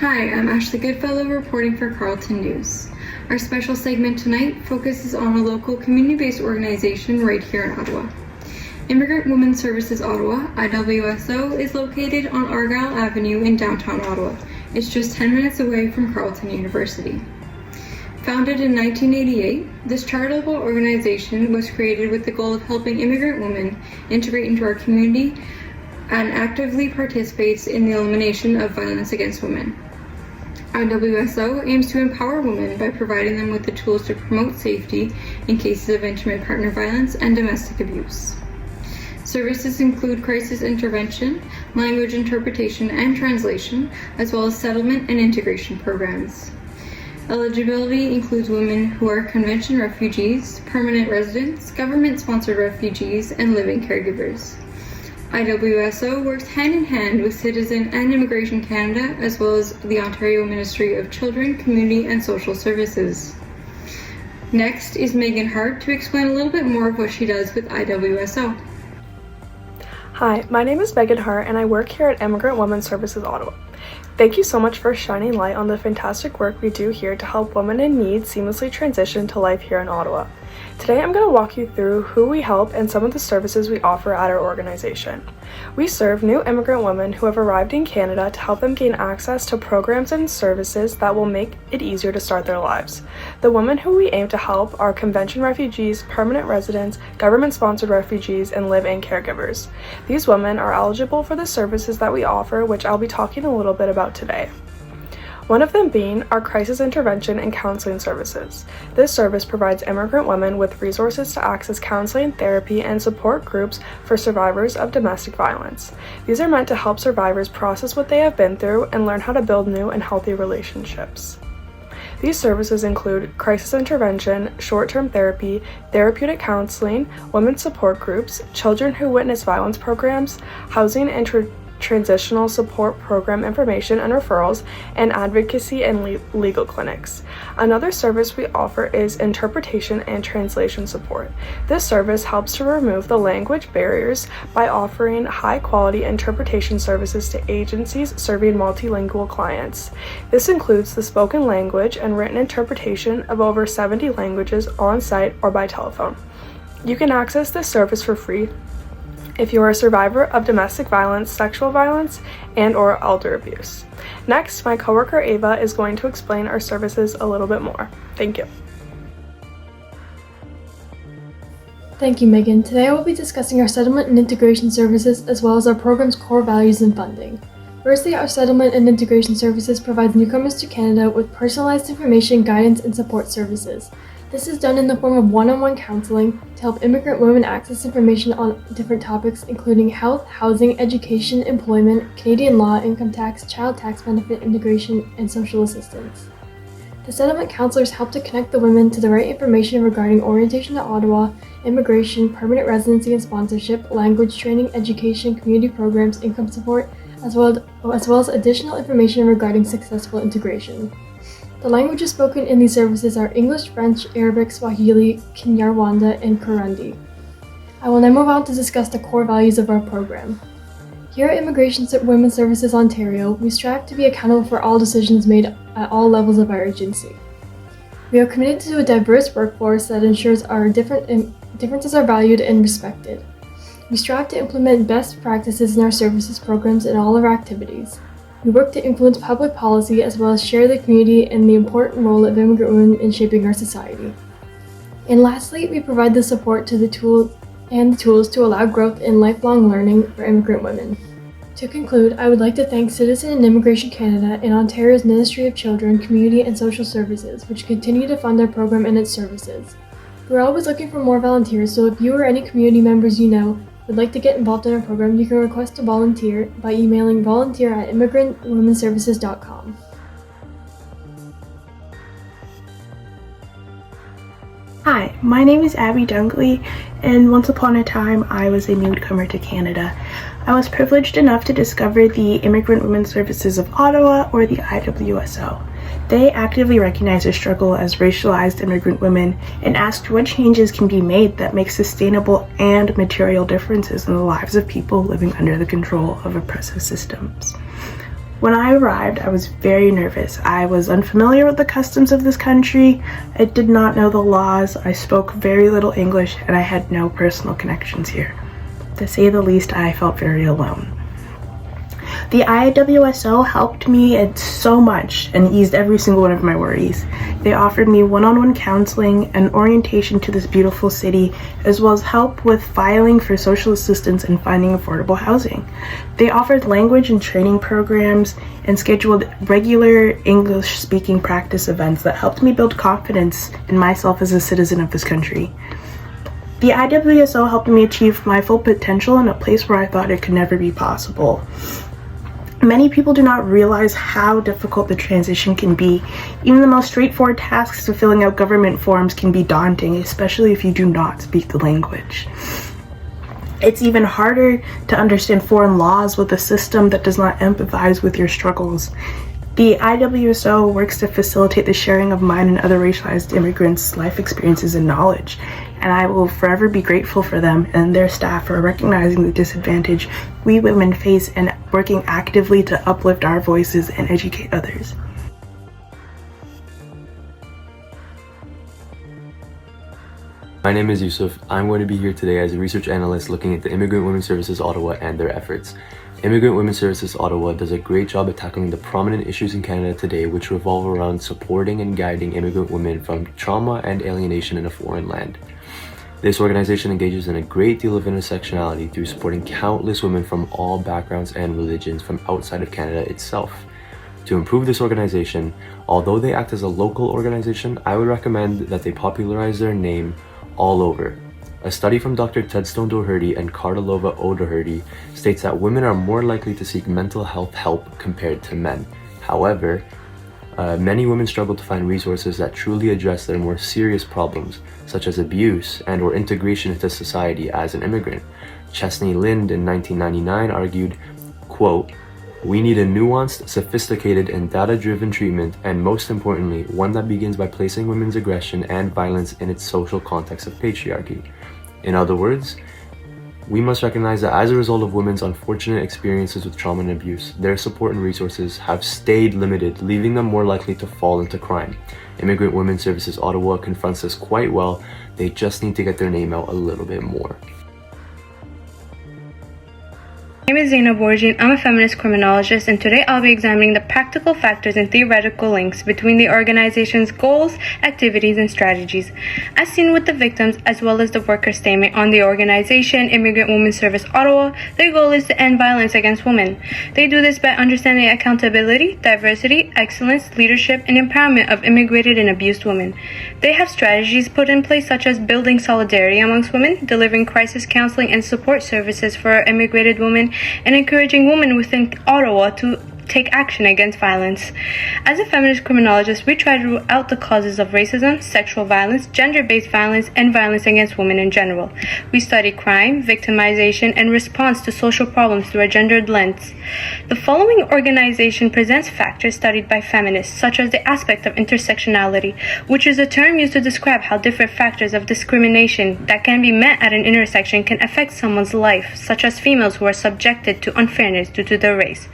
Hi, I'm Ashley Goodfellow reporting for Carleton News. Our special segment tonight focuses on a local community-based organization right here in Ottawa. Immigrant Women's Services Ottawa, IWSO, is located on Argyle Avenue in downtown Ottawa. It's just 10 minutes away from Carleton University. Founded in 1988, this charitable organization was created with the goal of helping immigrant women integrate into our community and actively participates in the elimination of violence against women. IWSO aims to empower women by providing them with the tools to promote safety in cases of intimate partner violence and domestic abuse. Services include crisis intervention, language interpretation and translation, as well as settlement and integration programs. Eligibility includes women who are convention refugees, permanent residents, government-sponsored refugees, and living caregivers. IWSO works hand in hand with Citizen and Immigration Canada, as well as the Ontario Ministry of Children, Community and Social Services. Next is Megan Hart to explain a little bit more of what she does with IWSO. Hi, my name is Megan Hart and I work here at Immigrant Women's Services Ottawa. Thank you so much for shining light on the fantastic work we do here to help women in need seamlessly transition to life here in Ottawa. Today I'm going to walk you through who we help and some of the services we offer at our organization. We serve new immigrant women who have arrived in Canada to help them gain access to programs and services that will make it easier to start their lives. The women who we aim to help are convention refugees, permanent residents, government-sponsored refugees, and live-in caregivers. These women are eligible for the services that we offer, which I'll be talking a little bit about today. One of them being our crisis intervention and counseling services. This service provides immigrant women with resources to access counseling, therapy, and support groups for survivors of domestic violence. These are meant to help survivors process what they have been through and learn how to build new and healthy relationships. These services include crisis intervention, short-term therapy, therapeutic counseling, women's support groups, children who witness violence programs, housing and transitional support program information and referrals, and advocacy and legal clinics. Another service we offer is interpretation and translation support. This service helps to remove the language barriers by offering high-quality interpretation services to agencies serving multilingual clients. This includes the spoken language and written interpretation of over 70 languages on-site or by telephone. You can access this service for free if you are a survivor of domestic violence, sexual violence, and/or elder abuse. Next, my coworker Ava is going to explain our services a little bit more. Thank you. Thank you, Megan. Today I will be discussing our settlement and integration services as well as our program's core values and funding. Firstly, our settlement and integration services provide newcomers to Canada with personalized information, guidance, and support services. This is done in the form of one-on-one counseling to help immigrant women access information on different topics including health, housing, education, employment, Canadian law, income tax, child tax benefit, immigration, and social assistance. The settlement counselors help to connect the women to the right information regarding orientation to Ottawa, immigration, permanent residency and sponsorship, language training, education, community programs, income support, as well as additional information regarding successful integration. The languages spoken in these services are English, French, Arabic, Swahili, Kinyarwanda, and Kurundi. I will now move on to discuss the core values of our program. Here at Immigration Women's Services Ontario, we strive to be accountable for all decisions made at all levels of our agency. We are committed to a diverse workforce that ensures our differences are valued and respected. We strive to implement best practices in our services programs and all of our activities. We work to influence public policy as well as share the community and the important role of immigrant women in shaping our society. And lastly, we provide the support to the tools to allow growth and lifelong learning for immigrant women. To conclude, I would like to thank Citizen and Immigration Canada and Ontario's Ministry of Children, Community and Social Services, which continue to fund our program and its services. We're always looking for more volunteers, so if you or any community members you know would like to get involved in our program, you can request to volunteer by emailing volunteer@immigrantwomenservices.com. Hi, my name is Abby Dunkley, and once upon a time I was a newcomer to Canada. I was privileged enough to discover the Immigrant Women's Services of Ottawa, or the IWSO. They actively recognize the struggle as racialized immigrant women and asked what changes can be made that make sustainable and material differences in the lives of people living under the control of oppressive systems. When I arrived, I was very nervous. I was unfamiliar with the customs of this country. I did not know the laws. I spoke very little English, and I had no personal connections here. To say the least, I felt very alone. The IWSO helped me so much and eased every single one of my worries. They offered me one-on-one counseling and orientation to this beautiful city, as well as help with filing for social assistance and finding affordable housing. They offered language and training programs and scheduled regular English-speaking practice events that helped me build confidence in myself as a citizen of this country. The IWSO helped me achieve my full potential in a place where I thought it could never be possible. Many people do not realize how difficult the transition can be. Even the most straightforward tasks of filling out government forms can be daunting, especially if you do not speak the language. It's even harder to understand foreign laws with a system that does not empathize with your struggles. The IWSO works to facilitate the sharing of mine and other racialized immigrants' life experiences and knowledge, and I will forever be grateful for them and their staff for recognizing the disadvantage we women face and working actively to uplift our voices and educate others. My name is Yusuf. I'm going to be here today as a research analyst looking into Immigrant Women's Services Ottawa and their efforts. Immigrant Women's Services Ottawa does a great job at tackling the prominent issues in Canada today, which revolve around supporting and guiding immigrant women from trauma and alienation in a foreign land. This organization engages in a great deal of intersectionality through supporting countless women from all backgrounds and religions from outside of Canada itself. To improve this organization, although they act as a local organization, I would recommend that they popularize their name all over. A study from Dr. Tedstone Doherty and Kartalova O'Doherty states that women are more likely to seek mental health help compared to men. However, many women struggle to find resources that truly address their more serious problems, such as abuse and or integration into society as an immigrant. Chesney Lind in 1999 argued, quote, "We need a nuanced, sophisticated, and data-driven treatment, and most importantly, one that begins by placing women's aggression and violence in its social context of patriarchy." In other words, we must recognize that as a result of women's unfortunate experiences with trauma and abuse, their support and resources have stayed limited, leaving them more likely to fall into crime. Immigrant Women's Services Ottawa confronts this quite well. They just need to get their name out a little bit more. My name is Zaina Borji, and I'm a feminist criminologist, and today I'll be examining the practical factors and theoretical links between the organization's goals, activities, and strategies, as seen with the victims as well as the worker statement on the organization Immigrant Women's Service Ottawa. Their goal is to end violence against women. They do this by understanding accountability, diversity, excellence, leadership, and empowerment of immigrated and abused women. They have strategies put in place such as building solidarity amongst women, delivering crisis counseling and support services for immigrated women, and encouraging women within Ottawa to take action against violence. As a feminist criminologist, we try to rule out the causes of racism, sexual violence, gender-based violence, and violence against women in general. We study crime, victimization, and response to social problems through a gendered lens. The following organization presents factors studied by feminists, such as the aspect of intersectionality, which is a term used to describe how different factors of discrimination that can be met at an intersection can affect someone's life, such as females who are subjected to unfairness due to their race.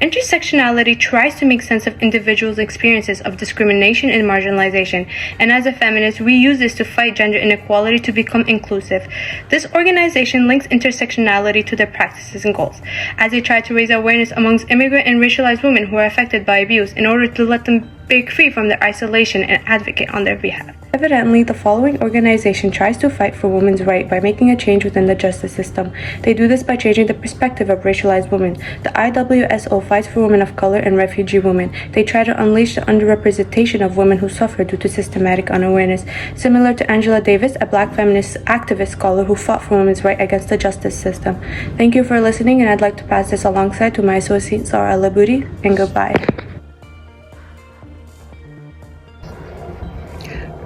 Intersectionality tries to make sense of individuals' experiences of discrimination and marginalization, and as a feminist, we use this to fight gender inequality to become inclusive. This organization links intersectionality to their practices and goals, as they try to raise awareness amongst immigrant and racialized women who are affected by abuse in order to let them break free from their isolation and advocate on their behalf. Evidently, the following organization tries to fight for women's rights by making a change within the justice system. They do this by changing the perspective of racialized women. The IWSO fights for women of color and refugee women. They try to unleash the underrepresentation of women who suffer due to systematic unawareness, similar to Angela Davis, a black feminist activist scholar who fought for women's rights against the justice system. Thank you for listening, and I'd like to pass this alongside to my associate Zara Labudi, and goodbye.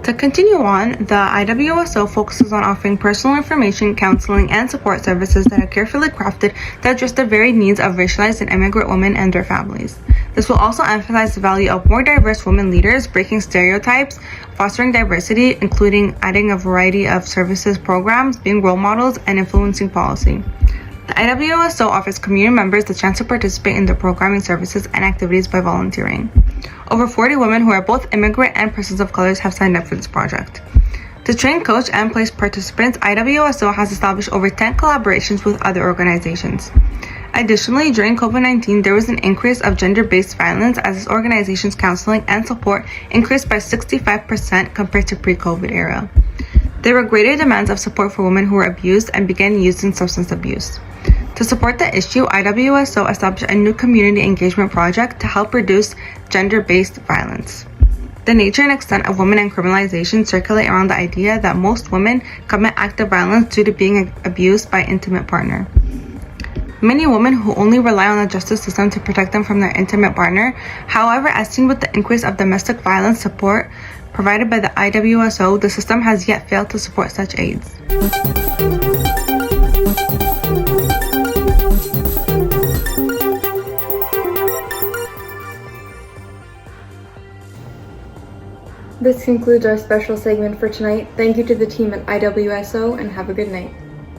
To continue on, the IWSO focuses on offering personal information, counseling, and support services that are carefully crafted to address the varied needs of racialized and immigrant women and their families. This will also emphasize the value of more diverse women leaders, breaking stereotypes, fostering diversity, including adding a variety of services programs, being role models, and influencing policy. The IWSO offers community members the chance to participate in the programming services and activities by volunteering. Over 40 women who are both immigrant and persons of color have signed up for this project. To train, coach, and place participants, IWSO has established over 10 collaborations with other organizations. Additionally, during COVID-19, there was an increase of gender-based violence as this organization's counseling and support increased by 65% compared to pre-COVID era. There were greater demands of support for women who were abused and began using substance abuse. To support the issue, IWSO established a new community engagement project to help reduce gender-based violence. The nature and extent of women and criminalization circulate around the idea that most women commit active violence due to being abused by an intimate partner. Many women who only rely on the justice system to protect them from their intimate partner. However, as seen with the increase of domestic violence support provided by the IWSO, the system has yet failed to support such aids. This concludes our special segment for tonight. Thank you to the team at IWSO and have a good night.